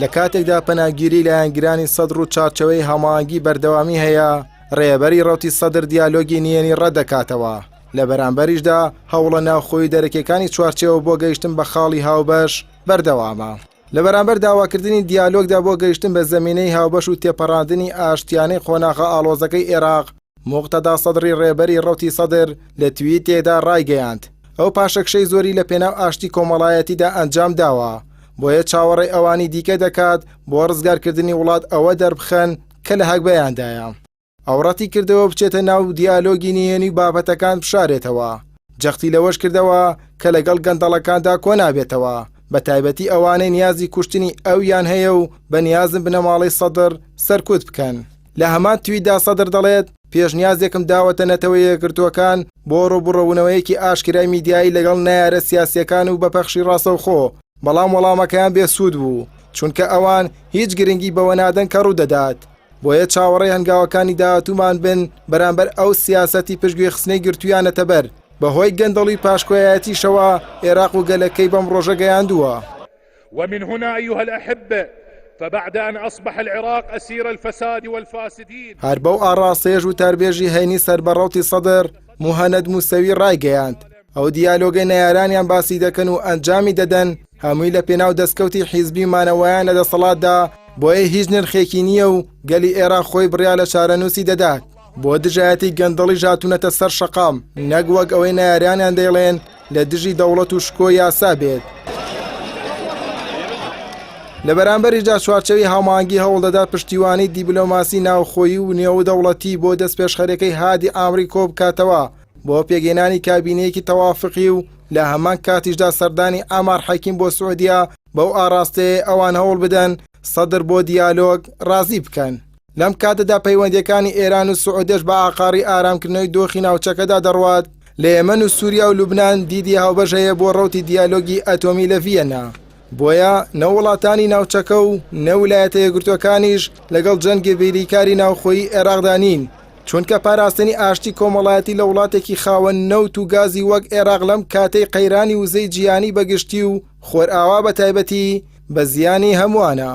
لە کاتێکدا پەناگیری لایەنگرانی سەدر و چارچەوەی هەماهەنگی بەردەوامی هەیە، ڕێبەری ڕەوتی سەدر دیالۆگی نهێنی ڕەدەکاتەوە. لە بەرامبەریشدا هەوڵە ناوخۆی دەرەکیەکانی چوارچێوە بۆ گەیشتن بە خاڵی هاوبەش بەردەوامە. لە بەرامبەر داواکردنی دیالۆگدا بۆ گەیشتن بە زەمینەی هاوبەش و تێپەڕاندنی ئاشتیانەی خۆناغا ئاڵۆزەکەی عێراق، موقتەدا سەدری ڕێبەری ڕەوتی سەدر لە تویتێدا ڕایگەیاند ئەو پاشەکشەی زۆری لە پێناو ئاشتی کۆمەڵایەتیدا ئەنجام داوە، بۆیە چاوەڕێی ئەوانی دیکە دەکات بۆ ڕزگارکردنی وڵات ئەوە دەربخەن کە لە هەگبەیاندایە. ئەوڕەتی کردەوە بچێتە ناو دیالۆگی نهێنی بابەتەکان بشارێتەوە. جەختی لەوەش کردەوە کە لەگەڵ گەندەڵەکاندا کۆ نابێتەوە، بە تایبەتی ئەوانەی نیازی کوشتنی ئەویان هەیە و بە نیازم بنەماڵی سەدر سەرکوت بکەن. لە هەمان تویدا سەدر دەڵێت پێشنیازێکم داوەتە نەتەوەی یەکگرتووەکان بۆ ڕووبڕەونەوەیەکی ئاشکرای میدیایی لەگەڵ نایارە سیاسیەکان و بەپەخشی ڕاستەوخۆ، بەڵام وەڵامەکەیان بێسوود بوو، چونکە ئەوان هیچ گرنگی بەوە نادەن کە ڕوودەدات. بۆیە چاوەڕێی هەنگاوەکانی داهاتوومان بن بەرامبەر ئەو سیاسەتی پشتگوێ خستنەی گرتوویانەتە بەر. بەهۆی گەندەڵی پاشکۆیەتیشەوە عێراق و گەلەکەی بەم ڕۆژە گەیاندووە. ومن هنا أيها الأحبة فبعد أن أصبح العراق أسير الفساد والفاسدين. هەر بەو ئاڕاستەیەش و تاربێژی هەینی سەربەڕەوتی سەدر موهەنەد موسەوی ڕایگەیاند ئەو دیالۆگەی نەیارانیان باسی دەکەن و ئەنجامی دەدەن هەمووی لە پێناو دەستکەوتی حیزبی مانەوەیان لە دەسەڵاتدا، بۆیە هیچ نرخێکی نییە و گەلی ئێران خۆی بڕیا لە چارەنووسی دەدات بۆ دژایەتی گەندەڵی ژاتونەتە سەر شەقام، نەک وەک ئەوەی نایاریانیان دەیڵێن لە دژی دەوڵەت و شکۆ یاسا بێت. لە بەرامبەریدا چوارچەوی هەماهەنگی هەوڵ دەدات پشتیوانی دیبلۆماسی ناوخۆیی و نێودەوڵەتی بۆ دەستپێشخەرەکەی هادی ئامری کۆ بکاتەوە بۆ پێگەێنانی کابینەیەکی تەوافقی و لە هەمان کاتیشدا سەردانی ئامار حەکیم بۆ سوودیا بەو ئاراستەیە ئەوان هەوڵ بدەن سەدر بۆ دیالۆگ ڕازی بکەن. لەم کاتەدا پەیوەندیەکانی ئێران و سوعودێش بە ئاقاری ئارامکردنەوەی دۆخی ناوچەکەدا دەڕوات. لە یەمەن و سووریا و لوبنان دیدی هاوبەش هەیە بۆ ڕەوتی دیالۆگی ئەتۆمی لە ڤیەنا. بۆیە نەوڵاتانی ناوچەکە و نەویلایەتە یەکگرتووەکانیش لەگەڵ جەنگی بیریکاری ناوخۆیی ئێراقدا نین، چونکە پاراستنی ئاشتی کۆمەڵایەتی لە وڵاتێکی خاوەن نەوت و گازی وەک عێراق لەم کاتەی قەیرانی وزەی جیهانی بەگشتی و خۆرئاوا بە تایبەتی بە زیانی هەمووانە.